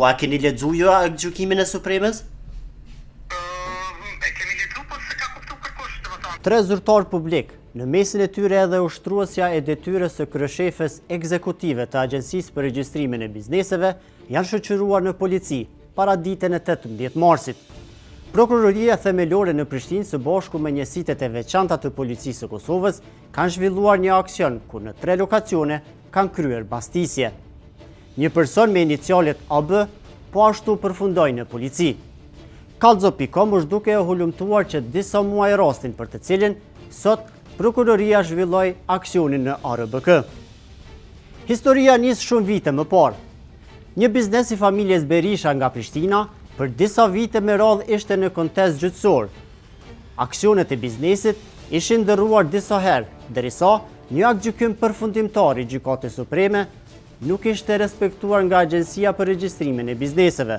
shkruar, keni lexuar ju gjykimin e Supremës? E kemi lexuar, po se ka kuptu kërkush, domethënë. 3 zyrtar publik, në mesin e tyre edhe ushtruesja e detyrës së kryeshefes ekzekutive të Agjencisë për Regjistrimin e Bizneseve, janë shoqëruar në polici para ditën e 18 marsit. Prokuroria themelore në Prishtinë së bashku me njësitet e veçanta të policisë së Kosovës kanë zhvilluar një aksion ku në 3 lokacione kanë kryer bastisje. Një person me inicialet AB po ashtu përfundoi në polici. Kallxo.com është duke e hulumtuar që disa muaj rastin për të cilin sot prokuroria zhvilloi aksionin në ARBK. Historia nis shumë vite më parë. Një biznes i familjes Berisha nga Prishtina për disa vite me radhë ishte në kontest gjyqësor. Aksionet e biznesit ishin ndërruar disa herë, derisa një akt gjykim përfundimtar i Gjykatës Supreme nuk ishte respektuar nga Agjencia për Regjistrimin e Bizneseve.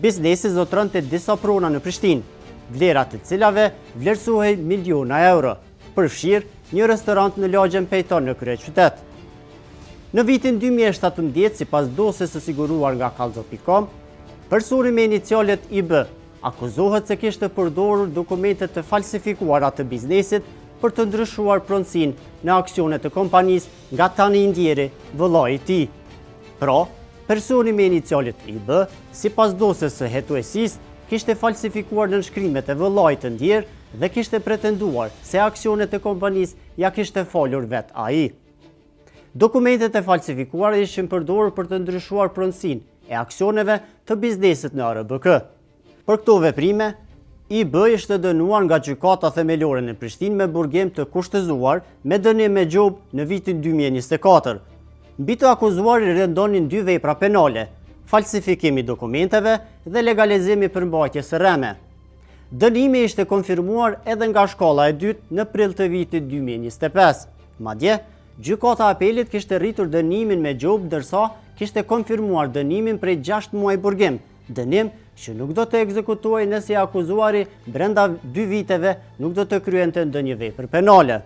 Biznesi zotronte disa prona në Prishtinë, vlerat të cilave vlerësohej miliona euro, përfshirë një restorant në lagjen Pejton në kryeqytet. Në vitin 2017, sipas dosjes së siguruar nga Kallxo.com, personi me inicialet IB akuzohet se kishte përdorur dokumente të falsifikuara të biznesit për të ndryshuar pronësinë në aksionet të kompanisë nga Tani Indjeri, vëllai i tij. Pra, personi me inicialet IB, sipas dosjes së hetuesisë, kishte falsifikuar nënshkrimet e vëllait të Ndjer dhe kishte pretenduar se aksionet e kompanisë ja kishte folur vet ai. Dokumentet e falsifikuara ishin përdorur për të ndryshuar pronësinë e aksioneve të biznesit në ARBK. Për këto veprime, IB ishte dënuar nga Gjykata Themelore në Prishtinë me burgim të kushtëzuar me dënim me gjobë në vitin 2024. Mbi të akuzuarit rëndonin 2 vepra penale, falsifikimi dokumenteve dhe legalizimi përmbajtjes së rreme. Dënimi ishte konfirmuar edhe nga shkalla e dytë në prill të vitit 2025. Madje, Gjykata e Apelit kishte rritur dënimin me gjobë ndërsa kishte konfirmuar dënimin prej 6 muaj burgim, dënim që nuk do të ekzekutohej nëse akuzuari brenda 2 viteve nuk do të kryente ndonjë vepër penale.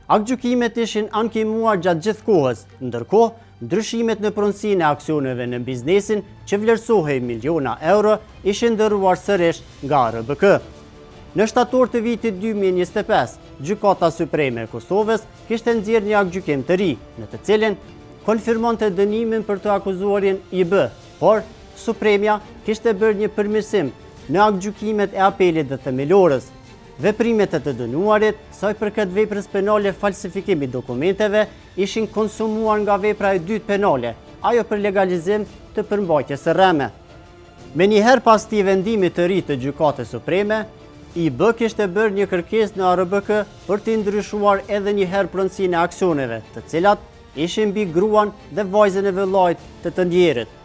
Aktgjykimet ishin ankimuar gjatë gjithë kohës, ndërkohë ndryshimet në pronësinë e aksioneve në biznesin që vlerësohej miliona euro ishin ndërruar sërish nga ARBK. Në shtator të vitit 2025, Gjykata Supreme e Kosovës kishte nxjerrë një aktgjykim të ri, në të cilin konfirmonte dënimin për të akuzuarin IB, por Supremja kishte bërë një përmirësim në aktgjykimet e Apelit dhe Themelorës. Veprimet e të dënuarit, sa i përket veprës penale falsifikimi dokumenteve, ishin konsumuar nga vepra e dytë penale, ajo për legalizim të përmbajtjes së rreme. Me njëherë pas këtij vendimi të ri të Gjykatës Supreme, IB kishte bërë një kërkesë në ARBK për të ndryshuar edhe një herë pronësinë e aksioneve, të cilat ishin mbi gruan dhe vajzën e vëllait të Ndjerit.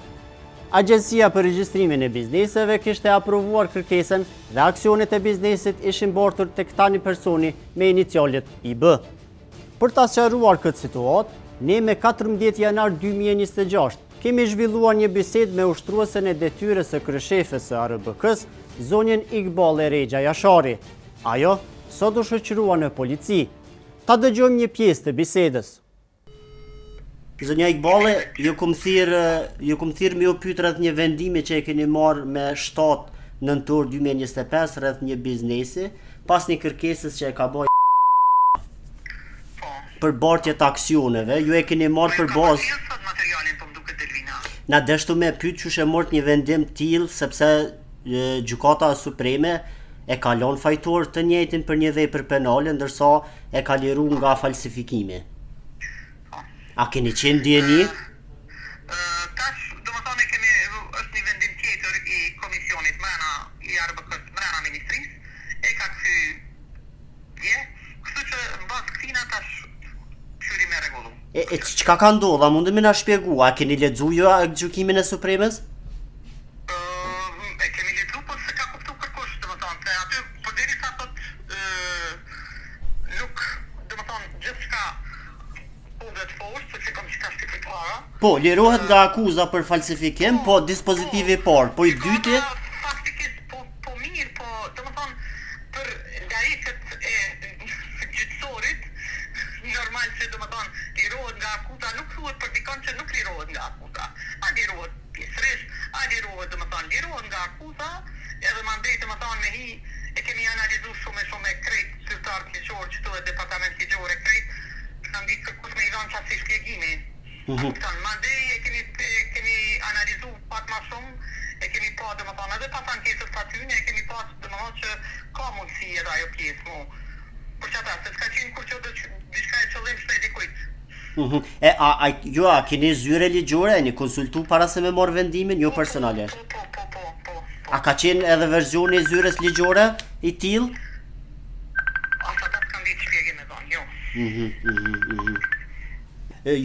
Agjencia për Regjistrimin e Bizneseve kishte aprovuar kërkesën dhe aksionet e biznesit ishin mbartur tek tani personi me inicialet IB. Për ta sqaruar këtë situatë, ne me 14 janar 2026 kemi zhvilluar një bisedë me ushtruesen e detyrës së kryeshefes së ARBK-s, zonjën Iqbal Erexha Jashari. Ajo sot u shoqërua në polici. Ta dëgjojmë një pjesë të bisedës. Zonja Iqbale, ju kom thirr me u pyet rreth një vendimi që e keni marrë me 7 nëntor 2025 rreth një biznesi, pas një kërkesës që e ka bërë për bartje të aksioneve, ju e keni marrë për bazë. Na deshtu me pyet çu e mort një vendim tillë sepse Gjykata Supreme e ka lënë fajtor të njëjtin për një vepër penale ndërsa e ka liruar nga falsifikimi. A keni qenë ndjeni? Tash, domethënë është një vendim tjetër i komisionit brenda i ARBK-s brenda ministrisë, e ka kthy dje, kështu që mbas këtina tash shyrimi e rregulluar. E çka ka ndodhur? A mundemi na shpjegua? A keni lexuar ju gjykimin e Supremës? E kemi lexuar, po se ka kuptu kërkush, domethënë, se aty përderisa thot nuk, domethënë, gjithçka Po, lirohet nga akuza për falsifikim, po dispozitivi i parë, po i dyti faktikisht po mirë, po domethënë për drejtët e gjyqësorit normal se domethënë lirohet nga akuza, nuk thuhet për dikon që nuk lirohet nga akuza. A lirohet pjesërisht, a lirohet nga akuza, edhe mandeti me hi e kemi analizu shumë e krejt zyrtarët ligjor që të departament ligjor e krejt, kanë ditë kërkus me i dhanë qasi shpjegimi. Mandej e kemi analizu pak ma shumë, e kemi pa edhe pas ankesës të aty, e kemi pa që ka mundësi edhe ajo pjesë mu. Për që ata, se s'ka qenë kur që diçka e qëllim shpejt i kujtë. Ju a keni zyre ligjore, e një konsultu para se me morë vendimin, jo personalisht? Po. A ka qenë edhe verzioni i zyres ligjore i tillë? Asa ta s'kam ditë shpjegim me dhanë, jo.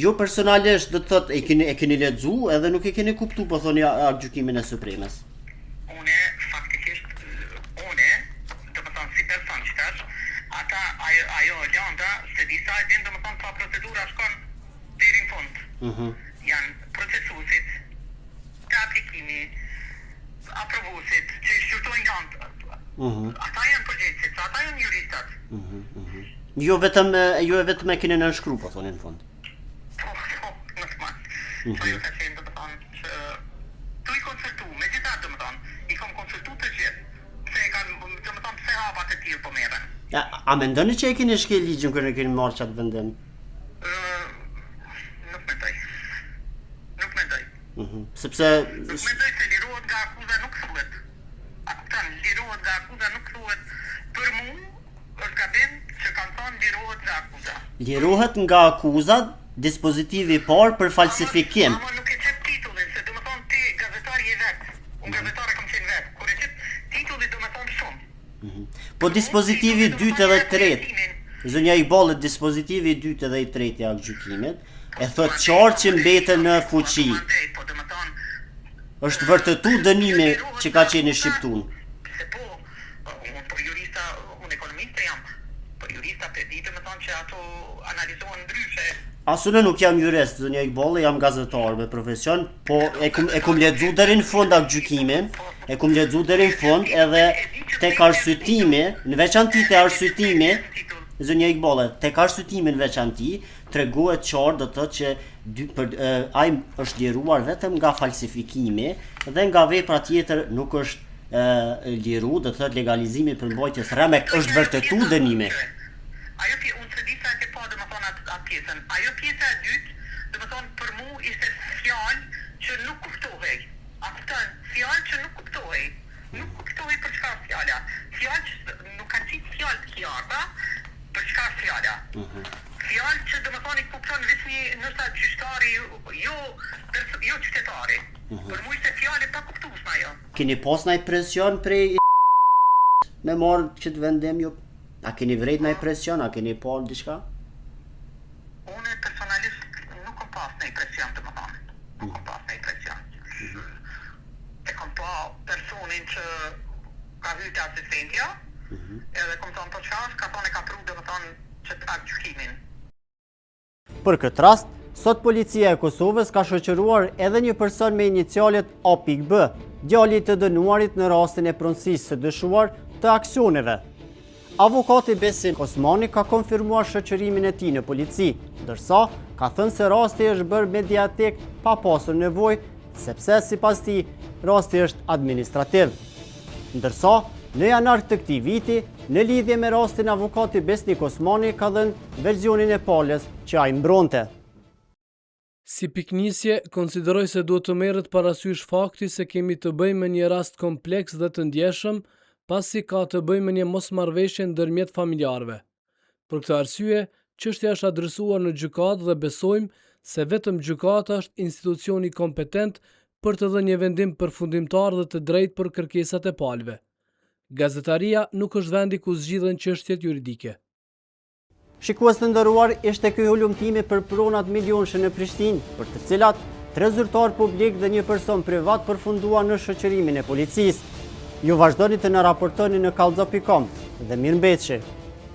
Ju personalisht do të thot e keni lexu edhe nuk e keni kuptu po thoni gjykimin e Supremës. Une faktikisht do të thonë si person që tash, ata ajo landa se disa e din do të thonë pa procedura shkon deri në fund. Janë procesuesit, të aplikimi, aprovuesit, që shqyrtojnë landë. Ata janë përgjegjësit, ata janë juristat. Ju vetëm e keni nënshkru po thoni në fund. Po ju ka qenë do të thonë që tu i konsultu, me gjithat do të thonë, i kom konsultu të gjithë, se e kanë, do të thonë, pse hapat e tjilë po meren. A mendoni që e keni shkel ligjin kër e keni marrë qatë vendim? Nuk mendoj. Sepse... Nuk mendoj se lirohet nga akuza nuk thuhet. A kupton, lirohet nga akuza nuk thuhet. Për mu, është gabim që kanë thonë lirohet nga akuza. Lirohet nga akuza dispozitivi i parë për falsifikim. Ama nuk e qep titullin, se do më thonë ti gazetari e vetë. Unë gazetare kam qenë vetë. Kur e qep titulli do më thonë shumë. Po dispozitivi 2 edhe 3, zonja Iqballi, dispozitivi 2 edhe 3 i gjykimit, e thot qartë që mbeten në fuqi. Është vërtetu dënimi që ka qenë shqiptun. Se po, unë për jurista, unë ekonomiste jam, për jurista për ditë me thonë që ato analizohen ndryshe. Asune nuk jam jurist, zonja Iqballi, jam gazetar me profesion, po e kum lexu deri në fund atë gjykimin, edhe tek arsyetimi, në veçanti te arsyetimi, zonja Iqballi, tek arsyetimi në veçanti, tregohet qartë do të thotë që ai është liruar vetëm nga falsifikimi dhe nga vepra tjetër nuk është liru, do të thotë legalizimi për mbrojtjes rremek është vërtetu dënimi. Ajo unë se disa e ke pa dhe më thonë atë pjesën. Ajo pjesa e dytë, dhe më thonë për mu ishte fjallë që nuk kuptohej. A kupton, fjallë që nuk kuptohej. Nuk kuptohej për çfarë fjalla. Fjallë që nuk kanë qitë fjallë të kjarta, për çfarë fjalla. Fjallë që dhe më thonë i kupton vetëm nërsa qytetari, jo qytetari. Për mu ishte fjallë pa kuptueshme ajo. Keni pas ndaj presion prej me marrë këtë vendim ju? A keni vrejt ndaj presion, a keni pa diçka? Unë personalisht nuk kom pas ndaj presion të më thonë. Nuk kom pas ndaj presion. E kom pa personin që ka hyrë të asistentja, edhe kom thonë për çfarë, ka thonë e ka pru dhe më thonë që të atë gjykimin. Për këtë rast, sot policia e Kosovës ka shoqëruar edhe një person me inicialet A.B, djali të dënuarit në rastin e pronësisë së dëshuar të aksioneve. Avokati Besim Osmani ka konfirmuar shoqërimin e tij në polici, ndërsa ka thënë se rasti është bërë mediatik pa pasur nevojë, sepse sipas tij rasti është administrativ. Ndërsa në janar të këtij viti, në lidhje me rastin, avokati Besnik Osmani ka dhënë versionin e palës që ai mbronte. Si piknisje, konsideroj se duhet të merret parasysh fakti se kemi të bëjmë me një rast kompleks dhe të ndjeshëm, pasi ka të bëjmë me një mosmarrëveshje ndërmjet familjarëve. Për këtë arsye, çështja është adresuar në gjykatë dhe besojmë se vetëm gjykata është institucioni kompetent për të dhënë një vendim përfundimtar dhe të drejtë për kërkesat e palëve. Gazetaria nuk është vendi ku zgjidhen çështjet juridike. Shikues të nderuar, ishte ky hulumtimi për pronat milionshë në Prishtinë, për të cilat 3 zyrtar publik dhe një person privat përfunduan në shoqërimin e policisë. Ju vazhdoni të na raportoni në kallxo.com dhe mirëmbëjtje.